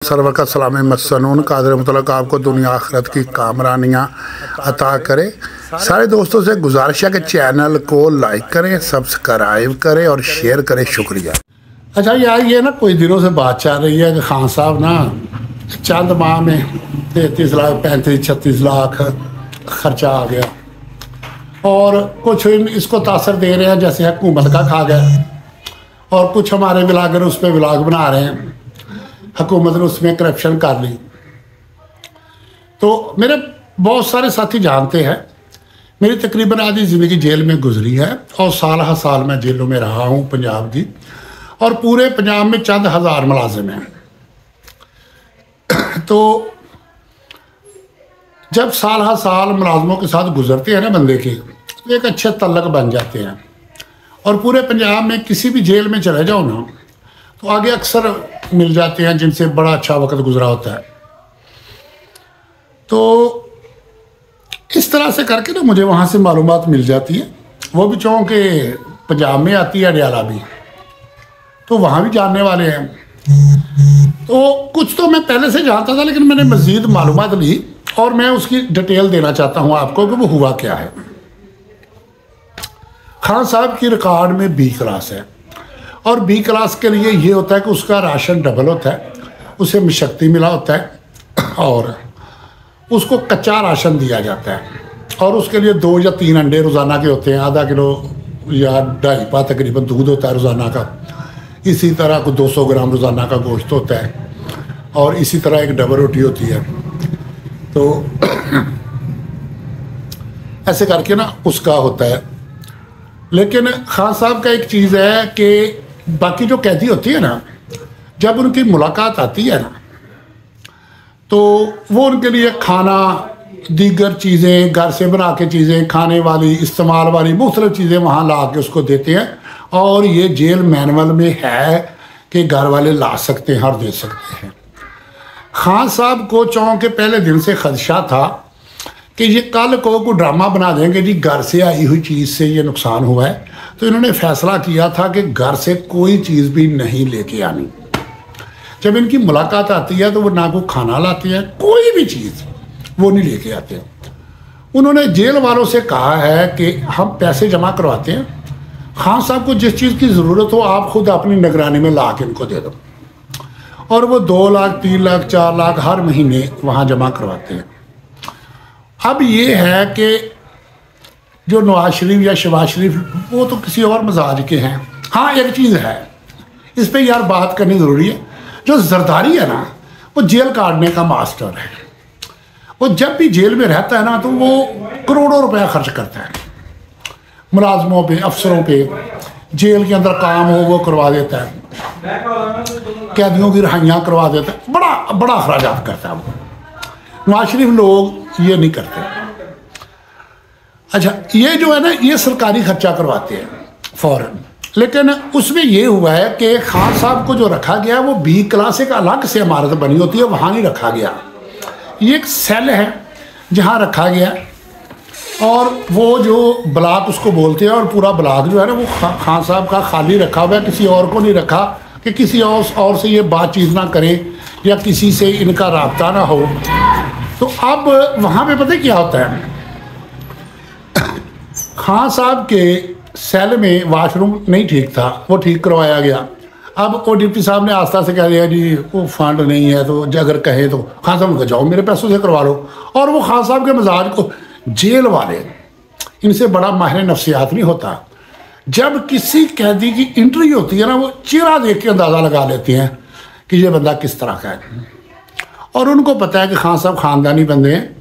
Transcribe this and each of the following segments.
Server का सलाम मसनून कादर मुतलक आपको दुनिया आखिरत की कामरानियाँ अता करे। सारे दोस्तों से गुजारिश है कि चैनल को लाइक करें, सब्सक्राइब करें और शेयर करें। शुक्रिया। अच्छा यार, ये ना कुछ दिनों से बात चल रही है कि खान साहब ना चंद माह में 33 लाख 35-36 लाख खर्चा आ गया और कुछ इसको तासर दे रहे हैं जैसे हुकूमत का खा गया, और कुछ हमारे ब्लॉगर उस पर ब्लॉग बना रहे हैं हुकूमत ने उसमें करप्शन कर ली। तो मेरे बहुत सारे साथी जानते हैं मेरी तकरीबन आधी ज़िंदगी जेल में गुजरी है और साल हर साल मैं जेलों में रहा हूँ पंजाब की, और पूरे पंजाब में चंद हज़ार मुलाजिम हैं। तो जब साल हर साल मुलाजमों के साथ गुजरते हैं ना बंदे के, तो एक अच्छे तल्लक बन जाते हैं। और पूरे पंजाब में किसी भी जेल में चले जाओ ना तो आगे अक्सर मिल जाते हैं जिनसे बड़ा अच्छा वक्त गुजरा होता है। तो इस तरह से करके ना मुझे वहाँ से मालूमात मिल जाती है, वो भी चूँकि पंजाब में आती है अडियाला भी, तो वहाँ भी जानने वाले हैं। तो कुछ तो मैं पहले से जानता था, लेकिन मैंने मज़ीद मालूमात ली और मैं उसकी डिटेल देना चाहता हूँ आपको कि वो हुआ क्या है। खान साहब की रिकॉर्ड में बी क्लास है, और बी क्लास के लिए ये होता है कि उसका राशन डबल होता है, उसे मशक्ति मिला होता है और उसको कच्चा राशन दिया जाता है, और उसके लिए 2 या 3 अंडे रोज़ाना के होते हैं, आधा किलो या 2.5 पा तकरीबन दूध होता है रोज़ाना का। इसी तरह को 200 ग्राम रोज़ाना का गोश्त होता है, और इसी तरह एक डबल रोटी होती है। तो ऐसे करके ना उसका होता है। लेकिन खान साहब का एक चीज़ है कि बाकी जो कैदी होती है ना, जब उनकी मुलाकात आती है ना, तो वो उनके लिए खाना, दीगर चीज़ें, घर से बना के चीज़ें, खाने वाली, इस्तेमाल वाली मुख्तलिफ चीज़ें वहाँ ला के उसको देते हैं। और ये जेल मैनुअल में है कि घर वाले ला सकते हैं और दे सकते हैं। खान साहब को चौंक के पहले दिन से खदशा था कि ये कल को ड्रामा बना देंगे जी घर से आई हुई चीज़ से ये नुकसान हुआ है। तो इन्होंने फैसला किया था कि घर से कोई चीज़ भी नहीं लेके आनी। जब इनकी मुलाकात आती है तो वो ना को खाना लाते हैं, कोई भी चीज़ वो नहीं लेके आते हैं। उन्होंने जेल वालों से कहा है कि हम पैसे जमा करवाते हैं, खान साहब को जिस चीज़ की ज़रूरत हो आप खुद अपनी निगरानी में ला के इनको दे दो। और वो 2 लाख 3 लाख 4 लाख हर महीने वहाँ जमा करवाते हैं। अब ये है कि जो नवाज शरीफ या शहबाज शरीफ वो तो किसी और मजाज के हैं। हाँ, एक चीज़ है इस पर यार बात करनी ज़रूरी है, जो जरदारी है ना वो जेल काटने का मास्टर है। वो जब भी जेल में रहता है ना तो वो करोड़ों रुपया खर्च करता है मुलाजमों पे, अफसरों पे। जेल के अंदर काम हो वो करवा देता है, कैदियों की रिहाइयाँ करवा देता है, बड़ा अखराजात करता है वो। नवाज शरीफ लोग ये नहीं करते। अच्छा, ये जो है ना ये सरकारी खर्चा करवाते हैं फ़ौरन। लेकिन उसमें ये हुआ है कि खान साहब को जो रखा गया वो बी क्लास एक अलग से इमारत बनी होती है, वहाँ नहीं रखा गया। ये एक सेल है जहाँ रखा गया, और वो जो ब्लॉक उसको बोलते हैं, और पूरा ब्लॉक जो है ना वो खान साहब का खाली रखा हुआ है, किसी और को नहीं रखा कि किसी और से ये बातचीत ना करें या किसी से इनका राब्ता ना हो। तो अब वहाँ पे पता क्या होता है, खान साहब के सेल में वाशरूम नहीं ठीक था, वो ठीक करवाया गया। अब वो डिप्टी साहब ने आस्था से कह दिया जी वो फंड नहीं है, तो अगर कहे तो खान साहब को जाओ मेरे पैसों से करवा लो। और वो खान साहब के मिजाज को जेल वाले, इनसे बड़ा माहिर नफ्सियात नहीं होता। जब किसी कैदी की इंट्री होती है ना, वो चेहरा देख के अंदाज़ा लगा लेते हैं कि ये बंदा किस तरह का है। और उनको पता है कि खान साहब ख़ानदानी बंदे हैं,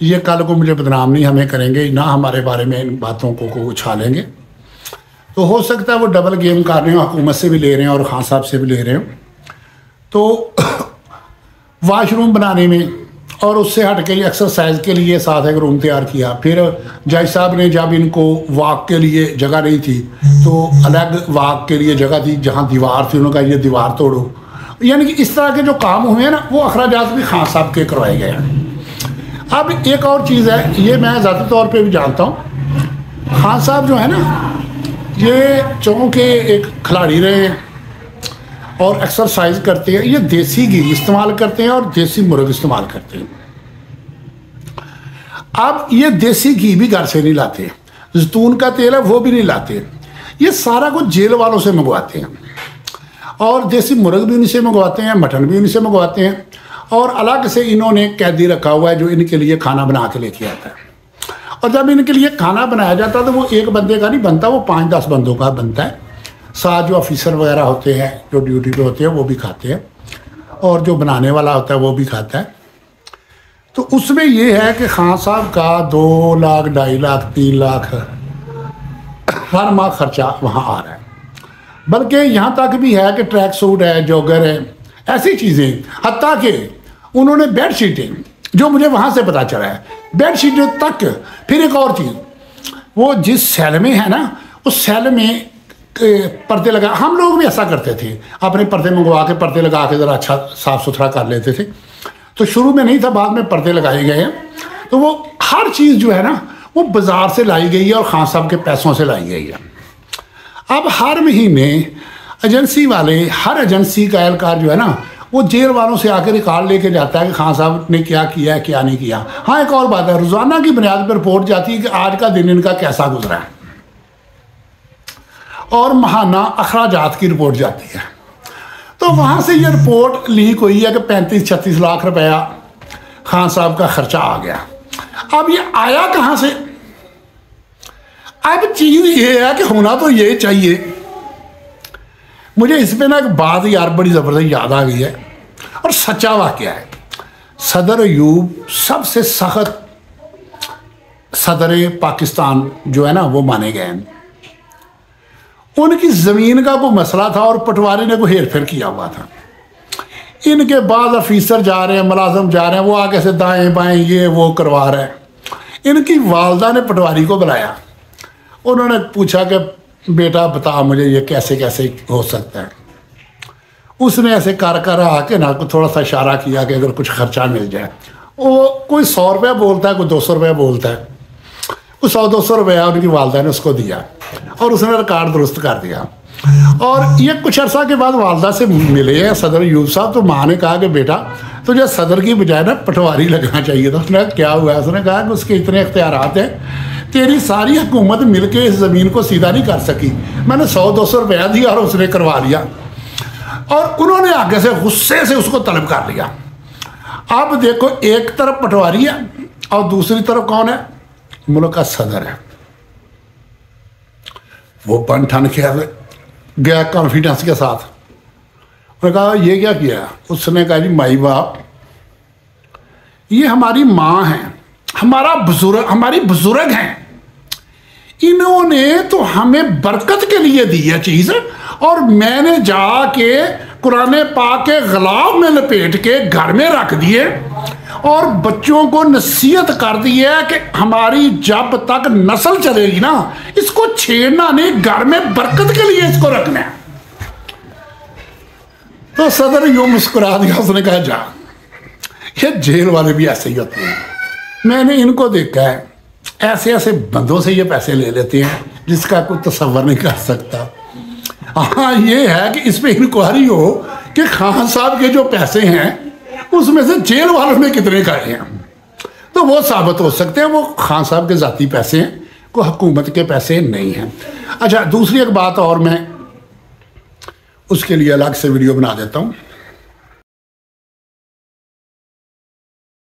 ये कल को मुझे बदनाम नहीं हमें करेंगे, ना हमारे बारे में इन बातों को उछालेंगे। तो हो सकता है वो डबल गेम कर रहे हो, हुकूमत से भी ले रहे हैं और खान साहब से भी ले रहे हो। तो वाशरूम बनाने में और उससे हट के एक्सरसाइज के लिए साथ एक रूम तैयार किया। फिर जज साहब ने जब इनको वॉक के लिए जगह नहीं थी तो अलग वॉक के लिए जगह थी, जहाँ दीवार थी उन्होंने कहा ये दीवार तोड़ो। यानी कि इस तरह के जो काम हुए हैं ना वो अखराजात भी खान साहब के करवाए गए हैं। अब एक और चीज़ है, ये मैं ज़ाती तौर पे भी जानता हूँ, खान साहब जो है ना ये चौंक के एक खिलाड़ी रहे हैं और एक्सरसाइज करते हैं, ये देसी घी इस्तेमाल करते हैं और देसी मुर्ग इस्तेमाल करते हैं। अब ये देसी घी भी घर से नहीं लाते, जैतून का तेल है वो भी नहीं लाते, ये सारा कुछ जेल वालों से मंगवाते हैं। और देसी मुर्ग भी उन्हीं से मंगवाते हैं, मटन भी उन्हीं से मंगवाते हैं। और अलग से इन्होंने कैदी रखा हुआ है जो इनके लिए खाना बना के लेके आता है। और जब इनके लिए खाना बनाया जाता है तो वो एक बंदे का नहीं बनता, वो 5-10 बंदों का बनता है। साथ जो ऑफिसर वगैरह होते हैं जो ड्यूटी पे होते हैं वो भी खाते हैं, और जो बनाने वाला होता है वो भी खाता है। तो उसमें ये है कि खान साहब का 2 लाख, 2.5 लाख, 3 लाख हर माह खर्चा वहाँ आ रहा है। बल्कि यहाँ तक भी है कि ट्रैक सूट है, जॉगर है, ऐसी चीज़ें, हत्ता कि उन्होंने बेड शीटें, जो मुझे वहाँ से पता चला है, बेड शीटें तक। फिर एक और चीज़, वो जिस सेल में है ना, उस सेल में पर्दे लगा, हम लोग भी ऐसा करते थे, अपने पर्दे मंगवा के पर्दे लगा के ज़रा अच्छा साफ़ सुथरा कर लेते थे। तो शुरू में नहीं था, बाद में पर्दे लगाए गए हैं। तो वो हर चीज़ जो है ना वो बाज़ार से लाई गई है और खान साहब के पैसों से लाई गई है। अब हर महीने एजेंसी वाले, हर एजेंसी का एहलकार जो है ना वो जेल वालों से आकर रिकॉर्ड लेके जाता है कि खान साहब ने क्या किया है, क्या नहीं किया। हाँ, एक और बात है, रोज़ाना की बुनियाद पर रिपोर्ट जाती है कि आज का दिन इनका कैसा गुजरा है, और महाना अखराजात की रिपोर्ट जाती है। तो वहाँ से ये रिपोर्ट लीक हुई है कि 35-36 लाख रुपया खान साहब का खर्चा आ गया। अब ये आया कहाँ से? अब चीज़ ये है कि होना तो ये चाहिए। मुझे इस पे ना एक बात यार बड़ी ज़बरदस्त याद आ गई है और सच्चा वाक़या है। सदर अयूब सबसे सख्त सदर पाकिस्तान जो है ना वो माने गए हैं। उनकी ज़मीन का कोई मसला था और पटवारी ने कोई हेर फेर किया हुआ था। इनके बाद ऑफिसर जा रहे हैं, मुलाजम जा रहे हैं, वो आगे से दाएं बाएं ये वो करवा रहे हैं। इनकी वालदा ने पटवारी को बुलाया, उन्होंने पूछा कि बेटा बता मुझे ये कैसे कैसे हो सकता है। उसने ऐसे कर आके ना थोड़ा सा इशारा किया कि अगर कुछ खर्चा मिल जाए। वो कोई 100 रुपया बोलता है, कोई 200 रुपया बोलता है। वो 100-200 रुपया उनकी वालदा ने उसको दिया और उसने रिकॉर्ड दुरुस्त कर दिया। और ये कुछ अर्सा के बाद वालदा से मिले हैं सदर अयूब साहब, तो माँ ने कहा कि बेटा तुझे सदर की बजाय ना पटवारी लगना चाहिए था। उसने कहा क्या हुआ? उसने कहा कि उसके इतने इख्तियारात हैं, तेरी सारी हुकूमत मिलके इस ज़मीन को सीधा नहीं कर सकी। मैंने 100-200 रुपया दिया और उसने करवा लिया। और उन्होंने आगे से गुस्से से उसको तलब कर लिया। अब देखो, एक तरफ पटवारी है और दूसरी तरफ कौन है? मुल्क का सदर है। वो बन ठन के गया कॉन्फिडेंस के साथ। उसने कहा ये क्या किया? उसने कहा जी माई बाप, ये हमारी माँ है, हमारी बुजुर्ग हैं, इन्होंने तो हमें बरकत के लिए दी है चीज़, और मैंने जाके कुरान पाक के गुलाब में लपेट के घर में रख दिए और बच्चों को नसीहत कर दी है कि हमारी जब तक नस्ल चलेगी ना इसको छेड़ना नहीं, घर में बरकत के लिए इसको रखना है। तो सदर यूं मुस्कुरा दिया, उसने कहा जा, ये जेल वाले भी ऐसे ही होते हैं, मैंने इनको देखा है, ऐसे ऐसे बंदों से ये पैसे ले लेते हैं जिसका कोई तसव्वुर नहीं कर सकता। हाँ, ये है कि इस पर इंक्वायरी हो कि खान साहब के जो पैसे हैं उसमें से जेल वालों ने कितने खाए हैं, तो वो साबित हो सकते हैं। वो खान साहब के ज़ाती पैसे हैं, कोई हुकूमत के पैसे नहीं हैं। अच्छा, दूसरी एक बात और मैं उसके लिए अलग से वीडियो बना देता हूँ।